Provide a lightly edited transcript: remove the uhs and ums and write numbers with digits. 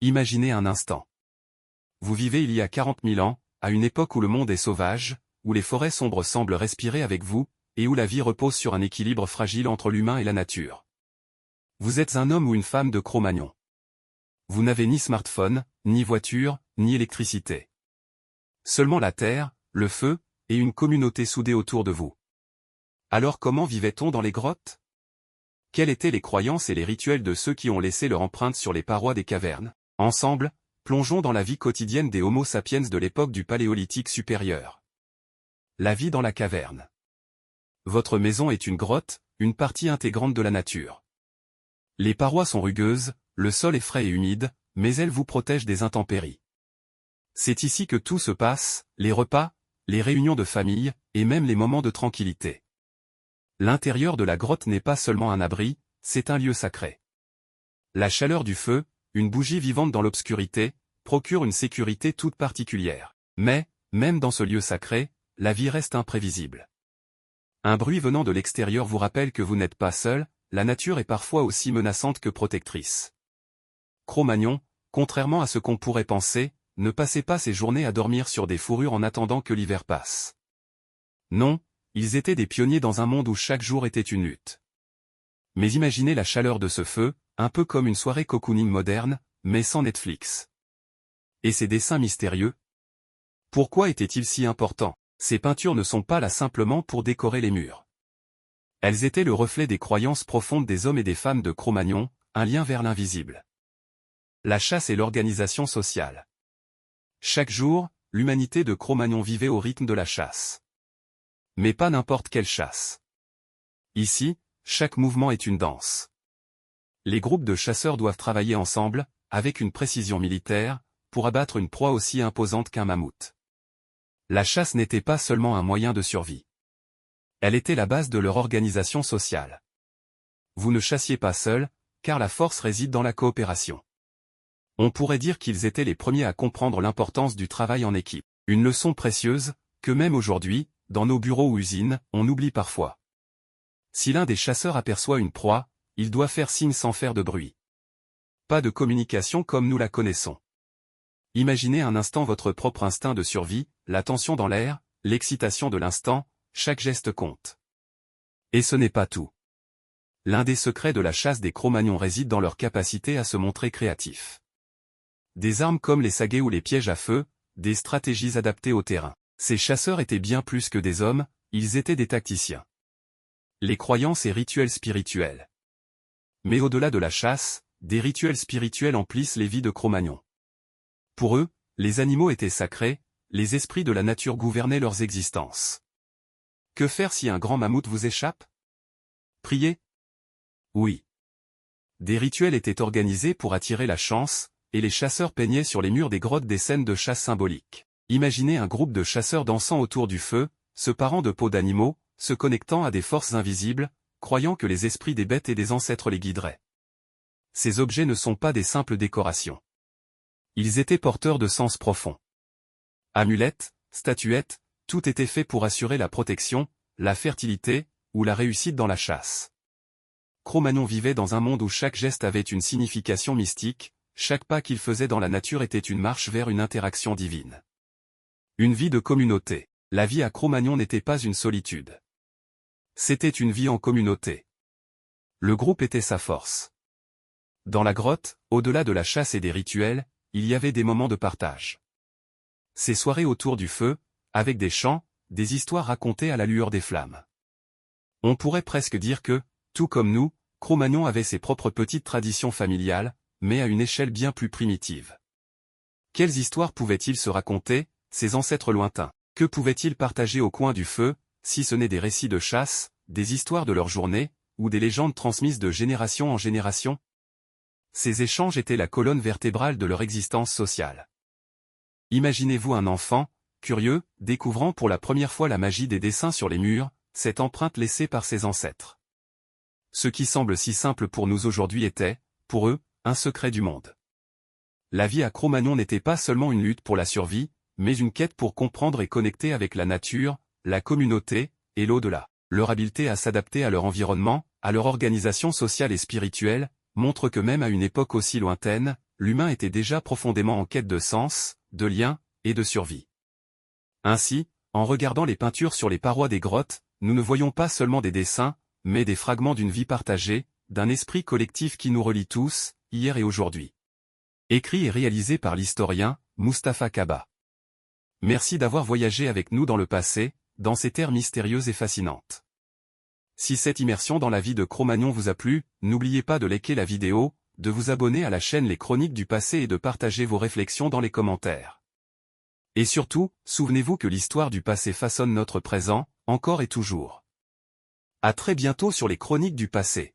Imaginez un instant. Vous vivez il y a 40 000 ans, à une époque où le monde est sauvage, où les forêts sombres semblent respirer avec vous, et où la vie repose sur un équilibre fragile entre l'humain et la nature. Vous êtes un homme ou une femme de Cro-Magnon. Vous n'avez ni smartphone, ni voiture, ni électricité. Seulement la terre, le feu, et une communauté soudée autour de vous. Alors comment vivait-on dans les grottes? Quelles étaient les croyances et les rituels de ceux qui ont laissé leur empreinte sur les parois des cavernes? Ensemble, plongeons dans la vie quotidienne des Homo sapiens de l'époque du Paléolithique supérieur. La vie dans la caverne. Votre maison est une grotte, une partie intégrante de la nature. Les parois sont rugueuses, le sol est frais et humide, mais elles vous protègent des intempéries. C'est ici que tout se passe, les repas, les réunions de famille, et même les moments de tranquillité. L'intérieur de la grotte n'est pas seulement un abri, c'est un lieu sacré. La chaleur du feu, une bougie vivante dans l'obscurité, procure une sécurité toute particulière. Mais, même dans ce lieu sacré, la vie reste imprévisible. Un bruit venant de l'extérieur vous rappelle que vous n'êtes pas seul, la nature est parfois aussi menaçante que protectrice. Cro-Magnon, contrairement à ce qu'on pourrait penser, ne passait pas ses journées à dormir sur des fourrures en attendant que l'hiver passe. Non, ils étaient des pionniers dans un monde où chaque jour était une lutte. Mais imaginez la chaleur de ce feu, un peu comme une soirée cocooning moderne, mais sans Netflix. Et ces dessins mystérieux? Pourquoi étaient-ils si importants? Ces peintures ne sont pas là simplement pour décorer les murs. Elles étaient le reflet des croyances profondes des hommes et des femmes de Cro-Magnon, un lien vers l'invisible. La chasse et l'organisation sociale. Chaque jour, l'humanité de Cro-Magnon vivait au rythme de la chasse. Mais pas n'importe quelle chasse. Ici, chaque mouvement est une danse. Les groupes de chasseurs doivent travailler ensemble, avec une précision militaire, pour abattre une proie aussi imposante qu'un mammouth. La chasse n'était pas seulement un moyen de survie. Elle était la base de leur organisation sociale. Vous ne chassiez pas seul, car la force réside dans la coopération. On pourrait dire qu'ils étaient les premiers à comprendre l'importance du travail en équipe. Une leçon précieuse, que même aujourd'hui, dans nos bureaux ou usines, on oublie parfois. Si l'un des chasseurs aperçoit une proie, il doit faire signe sans faire de bruit. Pas de communication comme nous la connaissons. Imaginez un instant votre propre instinct de survie, la tension dans l'air, l'excitation de l'instant, chaque geste compte. Et ce n'est pas tout. L'un des secrets de la chasse des Cro-Magnons réside dans leur capacité à se montrer créatifs. Des armes comme les saguets ou les pièges à feu, des stratégies adaptées au terrain. Ces chasseurs étaient bien plus que des hommes, ils étaient des tacticiens. Les croyances et rituels spirituels. Mais au-delà de la chasse, des rituels spirituels emplissent les vies de Cro-Magnon. Pour eux, les animaux étaient sacrés, les esprits de la nature gouvernaient leurs existences. Que faire si un grand mammouth vous échappe? Prier? Oui. Des rituels étaient organisés pour attirer la chance, et les chasseurs peignaient sur les murs des grottes des scènes de chasse symboliques. Imaginez un groupe de chasseurs dansant autour du feu, se parant de peaux d'animaux, se connectant à des forces invisibles, croyant que les esprits des bêtes et des ancêtres les guideraient. Ces objets ne sont pas des simples décorations. Ils étaient porteurs de sens profonds. Amulettes, statuettes, tout était fait pour assurer la protection, la fertilité, ou la réussite dans la chasse. Cro-Magnon vivait dans un monde où chaque geste avait une signification mystique, chaque pas qu'il faisait dans la nature était une marche vers une interaction divine. Une vie de communauté. La vie à Cro-Magnon n'était pas une solitude. C'était une vie en communauté. Le groupe était sa force. Dans la grotte, au-delà de la chasse et des rituels, il y avait des moments de partage. Ces soirées autour du feu, avec des chants, des histoires racontées à la lueur des flammes. On pourrait presque dire que, tout comme nous, Cro-Magnon avait ses propres petites traditions familiales, mais à une échelle bien plus primitive. Quelles histoires pouvaient-ils se raconter, ces ancêtres lointains? Que pouvaient-ils partager au coin du feu, si ce n'est des récits de chasse, des histoires de leur journée, ou des légendes transmises de génération en génération? Ces échanges étaient la colonne vertébrale de leur existence sociale. Imaginez-vous un enfant, curieux, découvrant pour la première fois la magie des dessins sur les murs, cette empreinte laissée par ses ancêtres. Ce qui semble si simple pour nous aujourd'hui était, pour eux, un secret du monde. La vie à Cro-Magnon n'était pas seulement une lutte pour la survie, mais une quête pour comprendre et connecter avec la nature, la communauté, et l'au-delà. Leur habileté à s'adapter à leur environnement, à leur organisation sociale et spirituelle, montre que même à une époque aussi lointaine, l'humain était déjà profondément en quête de sens, de lien, et de survie. Ainsi, en regardant les peintures sur les parois des grottes, nous ne voyons pas seulement des dessins, mais des fragments d'une vie partagée, d'un esprit collectif qui nous relie tous, hier et aujourd'hui. Écrit et réalisé par l'historien, Mustapha Kaba. Merci d'avoir voyagé avec nous dans le passé, dans ces terres mystérieuses et fascinantes. Si cette immersion dans la vie de Cro-Magnon vous a plu, n'oubliez pas de liker la vidéo, de vous abonner à la chaîne Les Chroniques du Passé et de partager vos réflexions dans les commentaires. Et surtout, souvenez-vous que l'histoire du passé façonne notre présent, encore et toujours. À très bientôt sur les Chroniques du Passé.